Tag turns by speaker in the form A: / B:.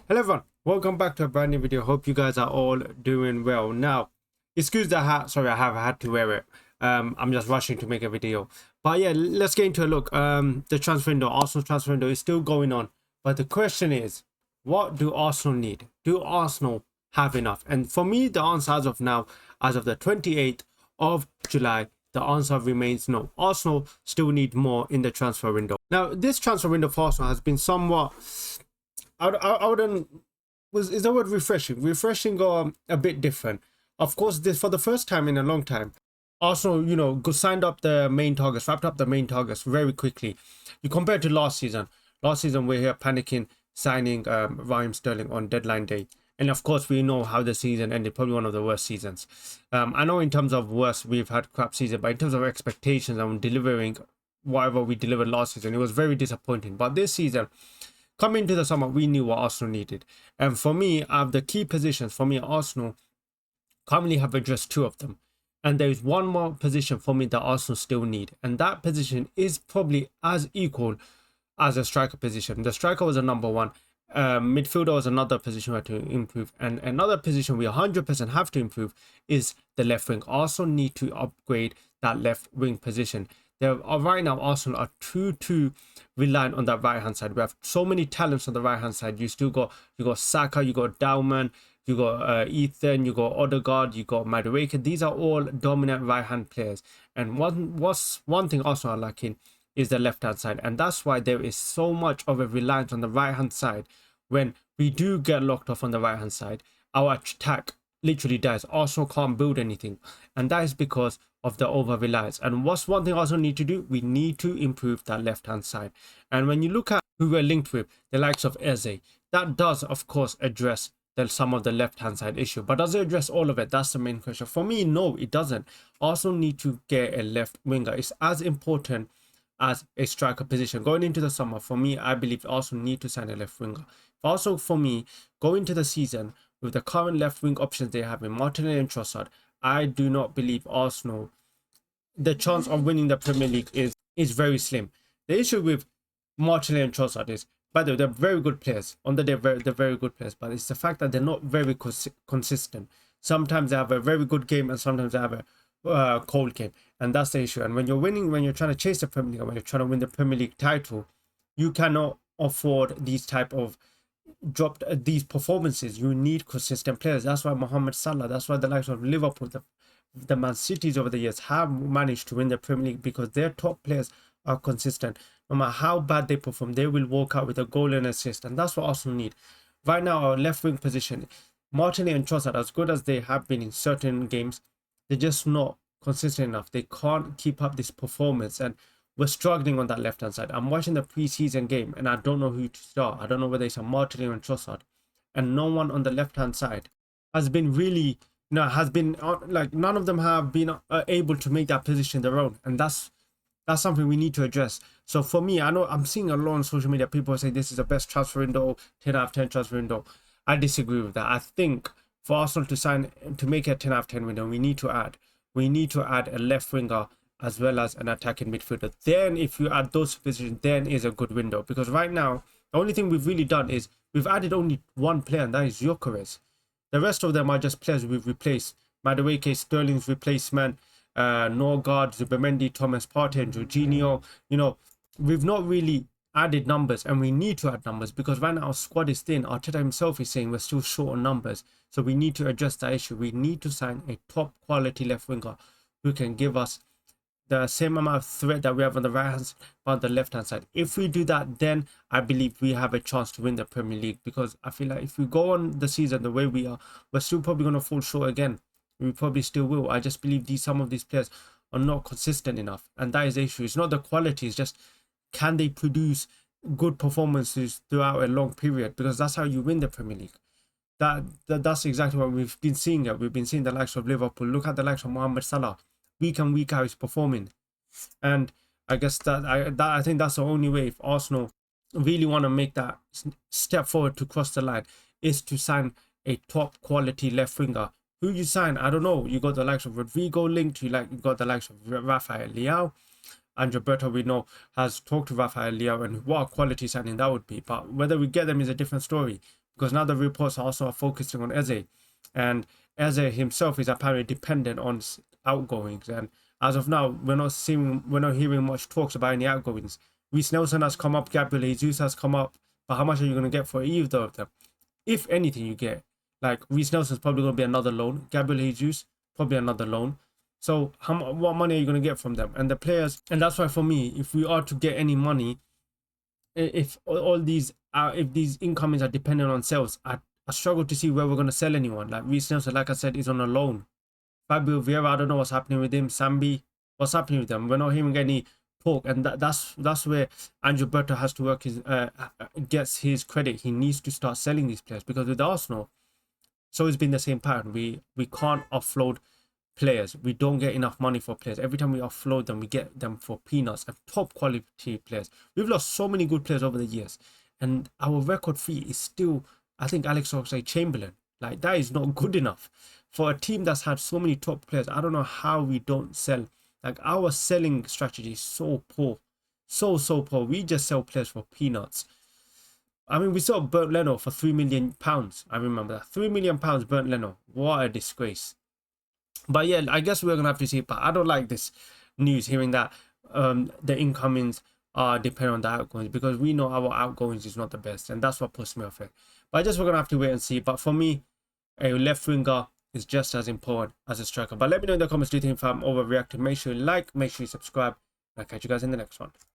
A: Hello everyone, welcome back to a brand new video. Hope you guys are all doing well. Now, excuse the hat, sorry, I have had to wear it. I'm just rushing to make a video. But yeah, let's get into a look. The transfer window, Arsenal transfer window is still going on. But the question is, what do Arsenal need? Do Arsenal have enough? And for me, the answer as of now, as of the 28th of July, the answer remains no. Arsenal still need more in the transfer window. Now, this transfer window for Arsenal has been somewhat, I wouldn't, is the word refreshing? Refreshing or a bit different. Of course, this for the first time in a long time, Arsenal, signed up the main targets, wrapped up the main targets very quickly. You compare to last season. Last season, we're here panicking, signing Raheem Sterling on deadline day. And of course, we know how the season ended, probably one of the worst seasons. I know in terms of worst, we've had crap season, but in terms of expectations and delivering whatever we delivered last season, it was very disappointing. But this season, coming into the summer, we knew what Arsenal needed. And for me, of the key positions, for me, Arsenal currently have addressed two of them. And there is one more position for me that Arsenal still need. And that position is probably as equal as a striker position. The striker was a number one. Midfielder was another position we had to improve. And another position we 100% have to improve is the left wing. Arsenal need to upgrade that left wing position. Right now, Arsenal are too reliant on that right hand side. We have so many talents on the right hand side. You got Saka, you got Dowman, you got Ethan, you got Odegaard, you got Madueke. These are all dominant right hand players. And one thing Arsenal are lacking is the left hand side, and that's why there is so much of a reliance on the right hand side. When we do get locked off on the right hand side, our attack literally dies. Arsenal can't build anything, and that is because of the over reliance. And what's one thing Arsenal need to do? We need to improve that left hand side. And when you look at who we're linked with, the likes of Eze, that does of course address some of the left hand side issue, but does it address all of it? That's the main question. For me, no, it doesn't. Arsenal need to get a left winger. It's as important as a striker position going into the summer. For me, I believe Arsenal need to sign a left winger. Also, for me, going into the season with the current left wing options they have in Martinelli and Trossard, I do not believe Arsenal, the chance of winning the Premier League is very slim. The issue with Martinelli and Trossard is, by the way, they're very good players. On the day, they're very good players, but it's the fact that they're not very consistent. Sometimes they have a very good game, and sometimes they have a cold game, and that's the issue. And when you're winning, when you're trying to chase the Premier League, when you're trying to win the Premier League title, you cannot afford these type of these performances. You need consistent players. That's why Mohamed Salah, that's why the likes of Liverpool, the Man Cities over the years have managed to win the Premier League, because their top players are consistent. No matter how bad they perform, they will walk out with a goal and assist, and that's what Arsenal need. Right now, our left wing position, Martinelli and Trossard, as good as they have been in certain games, they're just not consistent enough. They can't keep up this performance, and we're struggling on that left hand side. I'm watching the preseason game, and I don't know who to start. I don't know whether it's a Martinelli or Trossard, and no one on the left hand side has been really, like, none of them have been able to make that position their own, and that's something we need to address. So for me, I know I'm seeing a lot on social media, people say this is the best transfer window, 10 out of 10 transfer window. I disagree with that. I think for Arsenal to make a 10 out of 10 window, we need to add a left winger as well as an attacking midfielder. Then if you add those positions, then is a good window. Because right now, the only thing we've really done is we've added only one player, and that is Gyökeres. The rest of them are just players we've replaced. Madueke, Sterling's replacement, Norgard, Zubimendi, Thomas Partey, and Jorginho. We've not really added numbers, and we need to add numbers, because right now our squad is thin. Arteta himself is saying we're still short on numbers, so we need to address that issue. We need to sign a top quality left winger who can give us the same amount of threat that we have on the right hand side, but on the left hand side. If we do that, then I believe we have a chance to win the Premier League, because I feel like if we go on the season the way we are, we're still probably going to fall short again. We probably still will. I just believe some of these players are not consistent enough, and that is the issue. It's not the quality, it's just, can they produce good performances throughout a long period? Because that's how you win the Premier League. That's exactly what we've been seeing. We've been seeing the likes of Liverpool. Look at the likes of Mohamed Salah. Week and week how he's performing. And I guess I think that's the only way, if Arsenal really want to make that step forward to cross the line, is to sign a top quality left winger. Who you sign, I don't know. You got the likes of Rodrigo linked. You got the likes of Rafael Leao. And Roberto, we know, has talked to Rafael Leao, and what a quality signing that would be. But whether we get them is a different story. because now the reports are also focusing on Eze, and Eze himself is apparently dependent on outgoings. And as of now, we're not hearing much talks about any outgoings. Reece Nelson has come up, Gabriel Jesus has come up, but how much are you going to get for either of them? If anything, you get like Reece Nelson's probably going to be another loan, Gabriel Jesus probably another loan. So what money are you going to get from them? And the players, and that's why for me, if we are to get any money, if all these if these incomings are dependent on sales, I struggle to see where we're going to sell anyone. Like Reece Nelson, like I said, is on a loan. Fabio Vieira, I don't know what's happening with him. Sambi, what's happening with them? We're not hearing any talk, and that's where Andrew Berto has to work his gets his credit. He needs to start selling these players, because with Arsenal, so it's been the same pattern. We can't offload players. We don't get enough money for players. Every time we offload them, we get them for peanuts, and top quality players. We've lost so many good players over the years, and our record fee is still, I think, Alex Oxlade-Chamberlain. Like, that is not good enough for a team that's had so many top players. I don't know how we don't sell. Like, our selling strategy is so poor, so poor. We just sell players for peanuts. I mean, we sold Bernd Leno for £3 million. I remember that. £3 million, Bernd Leno. What a disgrace. But yeah, I guess we're gonna have to see. But I don't like this news, hearing that the incomings are dependent on the outgoings, because we know our outgoings is not the best, and that's what puts me off it. But I guess we're gonna have to wait and see. But for me, a left winger is just as important as a striker. But let me know in the comments, do you think if I'm overreacting? Make sure you like, make sure you subscribe, and I'll catch you guys in the next one.